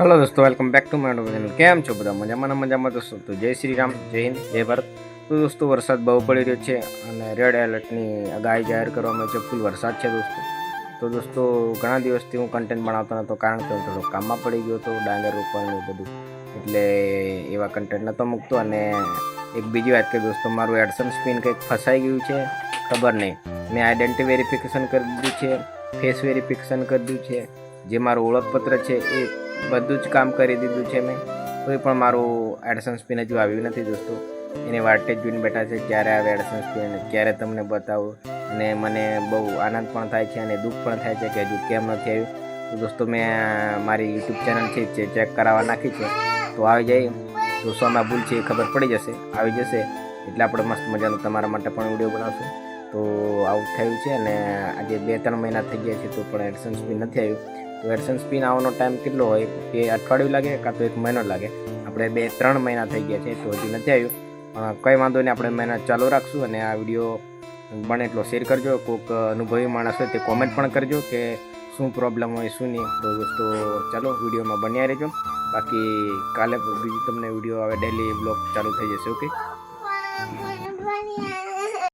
Hello दोस्तों, welcome back to my channel. केम छो बधा मजाમાં दोस्तों? तो जय श्री राम, जय हिंद, जय भारत। तो दोस्तों वरसाद बहु पड़ी रह्यो छे અને રેડ એલર્ટની આગાહી જાહેર કરવામાં આવી છે। ફૂલ વરસાદ છે दोस्तों। તો दोस्तों ઘણા દિવસથી હું કન્ટેન્ટ બનાવતો નહોતો, કારણ કે હું થોડો કામમાં પડી ગયો હતો, ડાંગર રોપવાનું બધું, એટલે એવા કન્ટેન્ટ નહોતો મૂકતો। અને એક બીજી વાત કે दोस्तों, મારું એડસન્સ પિન કંઈક ફસાઈ ગયું છે, ખબર નહીં। મેં આઈડેન્ટિટી વેરિફિકેશન કરી દીધું છે, ફેસ વેરિફિકેશન કરી દીધું છે, જે મારું ઓળખપત્ર છે એ બધું જ કામ કરી દીધું છે મેં, તોય પણ મારું એડસન્સ પિન હજુ આવ્યું નથી दोस्तों। એની વાટે જ જોઈને બેઠા છે ક્યારે આવે એડસન્સ પિન, ક્યારે તમને બતાવું। અને મને બહુ આનંદ પણ થાય છે અને દુઃખ પણ થાય છે કે હજુ કેમ નથી આવ્યું। તો दोस्तों મેં મારી યુટ્યુબ ચેનલ છે ચેક કરાવવા નાખી છે, તો આવી જાય તો શોમાં ભૂલ છે એ ખબર પડી જશે, આવી જશે એટલે આપણે મસ્ત મજાનો તમારા માટે પણ વિડીયો બનાવશું। તો આવું થયું છે અને આજે 2-3 મહિના થઈ ગયા છે તો પણ એડસન્સ પિન નથી આવ્યું। તો એડસન્સ પિન આવવાનો ટાઈમ કેટલો હોય, કે અઠવાડિયું લાગે કાં તો 1 મહિનો લાગે। આપણે 2-3 મહિના થઈ ગયા છે તો હજી નથી આવ્યું, પણ કંઈ વાંધો નહીં, આપણે મહેનત ચાલુ રાખશું। અને આ વિડીયો બને એટલો શેર કરજો, કોઈક અનુભવી માણસ હોય તે કોમેન્ટ પણ કરજો કે શું પ્રોબ્લેમ હોય શું નહીં। તો દોસ્તો ચાલો વિડીયોમાં બન્યા રહેજો, બાકી કાલે બીજું તમને વિડીયો આવે, ડેલી બ્લોગ ચાલુ થઈ જશે। ઓકે।